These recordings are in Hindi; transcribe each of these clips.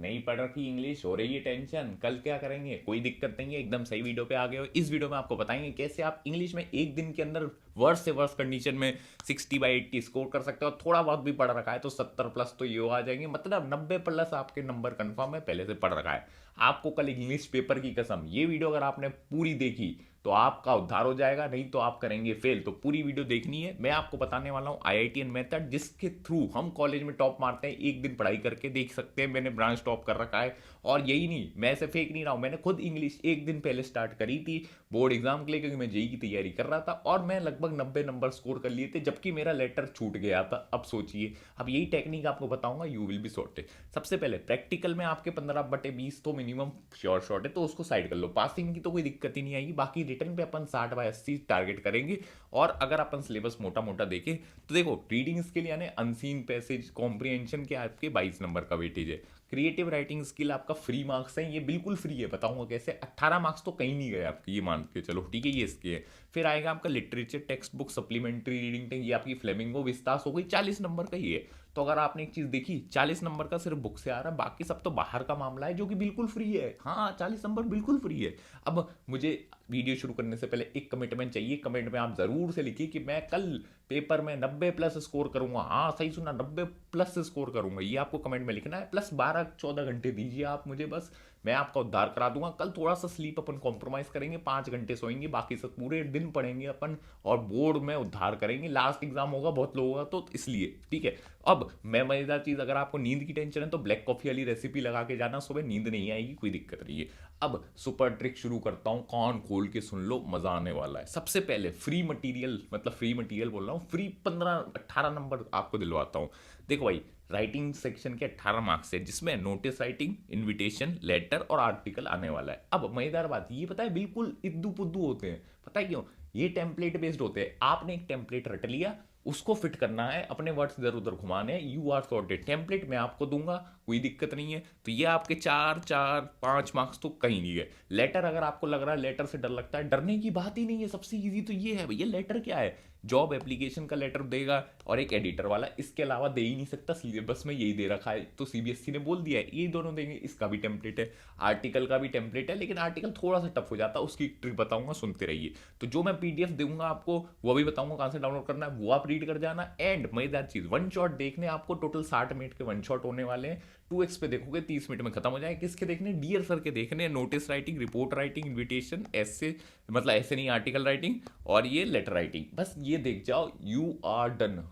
नहीं पढ़ रखी इंग्लिश, हो रही है टेंशन, कल क्या करेंगे, कोई दिक्कत नहीं है, एकदम सही वीडियो पे आ गए हो। इस वीडियो में आपको बताएंगे कैसे आप इंग्लिश में एक दिन के अंदर वर्ष से वर्ष कंडीशन में 60/80 स्कोर कर सकते हो। थोड़ा बहुत भी पढ़ रखा है तो 70+ तो ये आ जाएंगे, मतलब 90+ आपके नंबर कंफर्म है, पहले से पढ़ रखा है। आपको कल इंग्लिश पेपर की कसम, ये वीडियो अगर आपने पूरी देखी तो आपका उद्धार हो जाएगा, नहीं तो आप करेंगे फेल। तो पूरी वीडियो देखनी है। मैं आपको बताने वाला हूँ IITN मेथड, जिसके थ्रू हम कॉलेज में टॉप मारते हैं। एक दिन पढ़ाई करके देख सकते हैं, मैंने ब्रांच टॉप कर रखा है। और यही नहीं, मैं ऐसे फेक नहीं रहा हूँ, मैंने खुद इंग्लिश एक दिन पहले स्टार्ट करी थी बोर्ड एग्जाम के लिए, क्योंकि मैं जेई की तैयारी कर रहा था और मैं लगभग 90 नंबर स्कोर कर लिए थे, जबकि मेरा लेटर छूट गया था। अब सोचिए, अब यही टेक्निक आपको बताऊंगा, यू विल बी सॉर्टेड। सबसे पहले प्रैक्टिकल में आपके 15/20 तो मिनिमम श्योर शॉट है, तो उसको साइड कर लो। पासिंग की तो कोई दिक्कत ही नहीं आएगी। बाकी रिटर्न पे अपन 60/80 टारगेट करेंगे। और अगर अपन सिलेबस मोटा मोटा देखें तो देखो, रीडिंग स्किल यानी अनसीन पैसेज कॉम्प्रिहेंशन के आपके 22 नंबर का वेटेज है। क्रिएटिव राइटिंग स्किल आपका फ्री मार्क्स है, ये बिल्कुल फ्री है, बताऊंगा कैसे। 18 मार्क्स तो कहीं नहीं गए आपके, ये मान के चलो, ठीक है, ये इसके है। फिर आएगा आपका literature text book supplementary reading टेक, ये आपकी फ्लेमिंगो विस्तास हो गई, 40 नंबर का ही है। तो अगर आपने एक चीज देखी, 40 नंबर का सिर्फ बुक से आ रहा है, बाकी सब तो बाहर का मामला है, जो कि बिल्कुल फ्री है। हाँ, 40 नंबर बिल्कुल फ्री है। अब मुझे वीडियो शुरू करने से पहले एक कमिटमेंट चाहिए। कमेंट में आप जरूर से लिखिए कि मैं कल पेपर में 90+ स्कोर करूंगा। हाँ, सही सुना, 90+ स्कोर करूंगा, ये आपको कमेंट में लिखना है। प्लस 12-14 घंटे दीजिए आप मुझे, बस मैं आपका उद्धार करा दूंगा। कल थोड़ा सा स्लीप अपन कॉम्प्रोमाइज करेंगे, 5 घंटे सोएंगे, बाकी सब पूरे दिन पढ़ेंगे अपन और बोर्ड में उद्धार करेंगे। लास्ट एग्जाम होगा बहुत लोगों का, तो इसलिए ठीक है। अब मैं मजेदार चीज, अगर आपको नींद की टेंशन है तो ब्लैक कॉफी वाली रेसिपी लगा के जाना, सुबह नींद नहीं आएगी, कोई दिक्कत नहीं है। अब सुपर ट्रिक शुरू करता हूं, कान खोल के सुन लो, मजा आने वाला है। सबसे पहले फ्री मटेरियल, मतलब फ्री मटेरियल बोल रहा हूँ, फ्री 15-18 नंबर आपको दिलवाता हूँ। देखो भाई, राइटिंग सेक्शन के 18 मार्क्स है, जिसमें नोटिस राइटिंग, इनविटेशन लेटर और आर्टिकल आने वाला है। अब मजेदार बात ये पता है, बिल्कुल इद्दू पुद्दू होते हैं, पता है क्यों? ये टेम्पलेट बेस्ड होते हैं। आपने एक टेम्पलेट रट लिया, उसको फिट करना है, अपने वर्ड्स इधर उधर घुमाने हैं, यू आर सॉर्टेड। टेम्पलेट मैं आपको दूंगा, कोई दिक्कत नहीं है। तो ये आपके 4-4-5 मार्क्स तो कहीं नहीं है। लेटर, अगर आपको लग रहा है लेटर से डर लगता है, डरने की बात ही नहीं है। सबसे इजी तो ये है भैया, लेटर क्या है? जॉब एप्लीकेशन का लेटर देगा और एक एडिटर वाला, इसके अलावा दे ही नहीं सकता, सिलेबस में यही दे रखा है, तो सीबीएसई ने बोल दिया है ये दोनों देंगे। इसका भी टेम्पलेट है, आर्टिकल का भी टेम्पलेट है, लेकिन आर्टिकल थोड़ा सा टफ हो जाता है, उसकी ट्रिक बताऊंगा, सुनते रहिए। तो जो मैं पीडीएफ दूंगा आपको, वो भी बताऊंगा कहां से डाउनलोड करना है, वो आप रीड कर जाना। एंड मजेदार चीज, वन शॉट देखने आपको टोटल 60 मिनट के वन शॉट होने वाले हैं। 2x पे देखोगे 30 मिनट में खत्म हो जाए। किसके देखने? डियर सर के देखने। Notice writing, report writing, invitation, ऐसे, मतलब ऐसे नहीं, आर्टिकल राइटिंग और ये लेटर राइटिंग, बस ये देख जाओ, यू आर डन।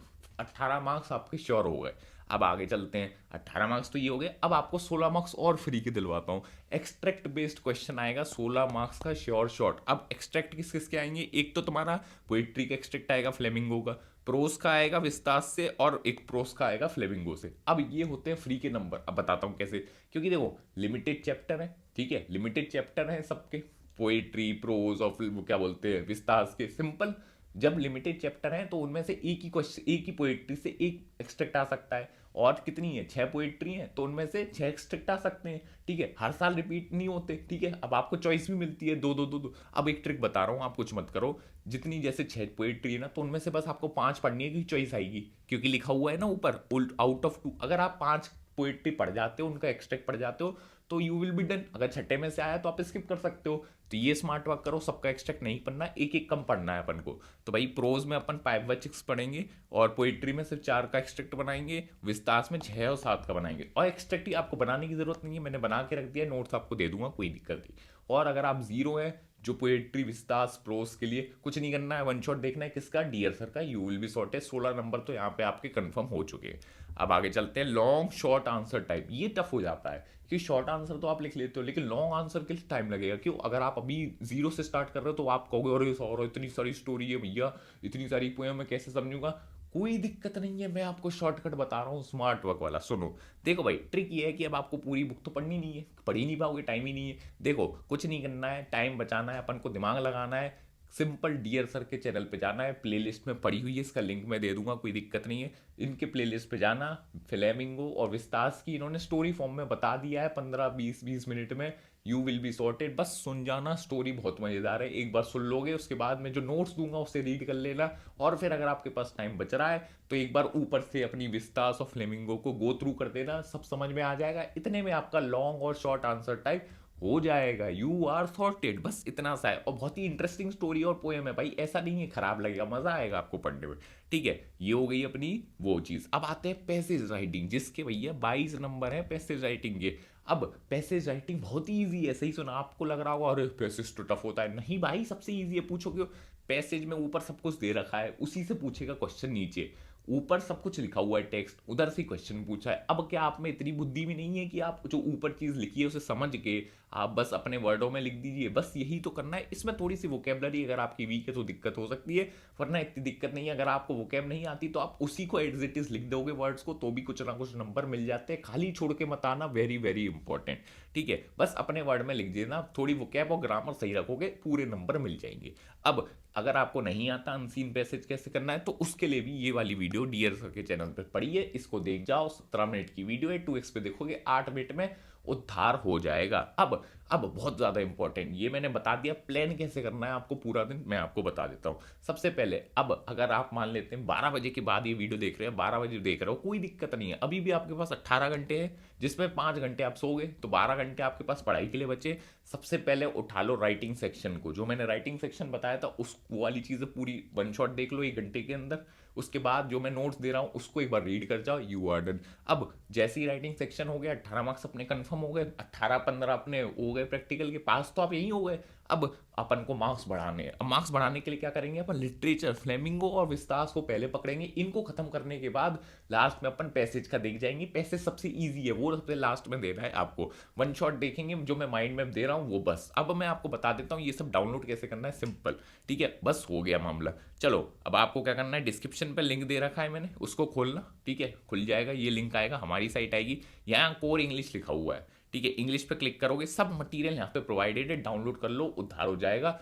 18 मार्क्स आपके श्योर हो गए। अब आगे चलते हैं। 18 मार्क्स तो ये हो गए, अब आपको 16 मार्क्स और फ्री के दिलवाता हूँ। एक्सट्रैक्ट बेस्ड क्वेश्चन आएगा, 16 मार्क्स का श्योर शॉट। अब एक्सट्रैक्ट किस किस के आएंगे? एक तो तुम्हारा पोइट्री का एक्सट्रैक्ट आएगा फ्लेमिंगो का, प्रोस का आएगा विस्तास से, और एक प्रोस का आएगा फ्लेमिंगो से। अब ये होते हैं फ्री के नंबर। अब बताता हूँ कैसे, क्योंकि देखो लिमिटेड चैप्टर है, ठीक है, लिमिटेड चैप्टर है सबके, पोएट्री, प्रोज और वो क्या बोलते हैं, विस्तास के। सिंपल, जब लिमिटेड चैप्टर है तो उनमें से एक ही क्वेश्चन, एक ही पोएट्री से एक एक्सट्रैक्ट आ सकता है। और कितनी है? 6 पोएट्री है, तो उनमें से 6 एक्सट्रैक्ट आ सकते हैं, ठीक है। हर साल रिपीट नहीं होते, ठीक है। अब आपको चॉइस भी मिलती है, दो दो दो दो। अब एक ट्रिक बता रहा हूँ, आप कुछ मत करो। जितनी जैसे 6 पोएट्री है ना, तो उनमें से बस आपको 5 पढ़नी है, कि चॉइस आएगी, क्योंकि लिखा हुआ है ना ऊपर, आउट ऑफ 2। अगर आप 5 पोएट्री पढ़ जाते हो, उनका एक्सट्रैक्ट पढ़ जाते हो, तो यू विल बी डन। अगर छठे में से आया तो आप स्किप कर सकते हो। तो ये स्मार्ट वर्क करो, सबका एक्सट्रैक्ट नहीं पढ़ना, एक एक कम पढ़ना है अपन को। तो भाई प्रोज में अपन 5/6 पढ़ेंगे, और पोइट्री में सिर्फ 4 का एक्सट्रैक्ट बनाएंगे, विस्तास में 6 और 7 का बनाएंगे। और एक्सट्रैक्ट ही आपको बनाने की जरूरत नहीं है, मैंने बना के रख दिया, नोट्स आपको दे दूंगा, कोई दिक्कत नहीं। और अगर आप जीरो है, जो पोएट्री, विस्तास, प्रोस के लिए कुछ नहीं करना है, वन शॉट देखना है, किसका? डियर सर का, you will be sorted. 16 number तो यहाँ पे आपके कंफर्म हो चुके हैं। अब आगे चलते हैं। लॉन्ग शॉर्ट आंसर टाइप, ये टफ हो जाता है, कि शॉर्ट आंसर तो आप लिख लेते हो, लेकिन लॉन्ग आंसर के लिए टाइम लगेगा। क्यों? अगर आप अभी जीरो से स्टार्ट कर रहे हो तो आप कहोगे अरे सौरव इतनी सारी स्टोरी है भैया, इतनी सारी पोएम मैं कैसे समझूंगा? कोई दिक्कत नहीं है, मैं आपको शॉर्टकट बता रहा हूँ, स्मार्ट वर्क वाला। सुनो, देखो भाई, ट्रिक ये है कि अब आपको पूरी बुक तो पढ़नी नहीं है, पढ़ ही नहीं पाओगे, टाइम ही नहीं है। देखो, कुछ नहीं करना है, टाइम बचाना है, अपन को दिमाग लगाना है। सिंपल डियर सर के चैनल पे जाना है, प्लेलिस्ट में पड़ी हुई है, इसका लिंक मैं दे दूंगा, कोई दिक्कत नहीं है। इनके प्लेलिस्ट पे जाना, फ्लेमिंगो और विस्तास की इन्होंने स्टोरी फॉर्म में बता दिया है 15-20 मिनट में, यू विल बी सॉर्टेड। बस सुन जाना, स्टोरी बहुत मज़ेदार है, एक बार सुन लोगे उसके बाद में जो नोट्स दूंगा उससे रीड कर लेना। और फिर अगर आपके पास टाइम बच रहा है तो एक बार ऊपर से अपनी विस्तास और फ्लेमिंगो को गो थ्रू कर देना, सब समझ में आ जाएगा। इतने में आपका लॉन्ग और शॉर्ट आंसर टाइप हो जाएगा, यू आर सॉर्टेड, बस इतना सा है। और बहुत ही इंटरेस्टिंग स्टोरी और पोएम है भाई, ऐसा नहीं है खराब लगेगा, मजा आएगा आपको पढ़ने में। ठीक है, ये हो गई अपनी वो चीज। अब आते हैं पैसेज राइटिंग, जिसके भैया 22 नंबर है पैसेज राइटिंग के। अब पैसेज राइटिंग बहुत ही ईजी है, सही सुना, आपको लग रहा होगा अरे पैसेज तो टफ होता है, नहीं भाई सबसे ईजी है। पूछोगे पैसेज में ऊपर सब कुछ दे रखा है, उसी से पूछेगा क्वेश्चन, नीचे ऊपर सब कुछ लिखा हुआ है टेक्स्ट, उधर से क्वेश्चन पूछा है। अब क्या आप में इतनी बुद्धि भी नहीं है कि आप जो ऊपर चीज लिखी है उसे समझ के आप बस अपने वर्डों में लिख दीजिए, बस यही तो करना है। इसमें थोड़ी सी वोकेबलरी अगर आपकी वीक है तो दिक्कत हो सकती है, वरना इतनी दिक्कत नहीं है। अगर आपको वोकेब नहीं आती तो आप उसी को एज इट इज लिख दोगे वर्ड्स को, तो भी कुछ ना कुछ नंबर मिल जाते हैं। खाली छोड़ के मत आना, वेरी वेरी इंपॉर्टेंट। ठीक है, बस अपने वर्ड में लिख देना, थोड़ी वोकेब और ग्रामर सही रखोगे, पूरे नंबर मिल जाएंगे। अब अगर आपको नहीं आता अनसीन पैसेज कैसे करना है, तो उसके लिए भी ये वाली वीडियो डियर सर के चैनल पे पड़ी है, इसको देख जाओ। 17 मिनट की वीडियो है, 2x पे देखोगे 8 मिनट में उद्धार हो जाएगा। अब बहुत ज़्यादा इंपॉर्टेंट, ये मैंने बता दिया, प्लान कैसे करना है आपको पूरा दिन मैं आपको बता देता हूँ। सबसे पहले, अब अगर आप मान लेते हैं 12 बजे के बाद ये वीडियो देख रहे हैं, 12 बजे देख रहे हो, कोई दिक्कत नहीं है, अभी भी आपके पास 18 घंटे हैं, जिसमें 5 घंटे आप सोगे, तो 12 घंटे आपके पास पढ़ाई के लिए बचे। सबसे पहले उठा लो राइटिंग सेक्शन को, जो मैंने राइटिंग सेक्शन बताया था उस वो वाली चीज़ें पूरी वन शॉट देख लो 1 घंटे के अंदर। उसके बाद जो मैं नोट्स दे रहा हूँ उसको एक बार रीड कर जाओ, यू आर डन। अब जैसे ही राइटिंग सेक्शन हो गया, 18 मार्क्स अपने कंफर्म हो गए, 18-15 अपने हो गए प्रैक्टिकल के पास, तो आप यही हो गए। अब अपन को मार्क्स बढ़ाने हैं। अब मार्क्स बढ़ाने के लिए क्या करेंगे, अपन लिटरेचर, फ्लेमिंगो और विस्तास को पहले पकड़ेंगे। इनको खत्म करने के बाद लास्ट में अपन पैसेज का देख जाएंगे। पैसेज सबसे इजी है, वो सबसे लास्ट में देना है आपको। वन शॉट देखेंगे, जो मैं माइंड मैप दे रहा हूँ वो बस। अब मैं आपको बता देता हूँ ये सब डाउनलोड कैसे करना है, सिंपल। ठीक है, बस हो गया मामला। चलो अब आपको क्या करना है, डिस्क्रिप्शन पर लिंक दे रखा है मैंने, उसको खोलना। ठीक है, खुल जाएगा, ये लिंक आएगा, हमारी साइट आएगी, यहाँ कोर इंग्लिश लिखा हुआ है। ठीक है, इंग्लिश पे क्लिक करोगे, सब मटेरियल यहाँ पे प्रोवाइडेड है, डाउनलोड कर लो, उद्धार हो जाएगा।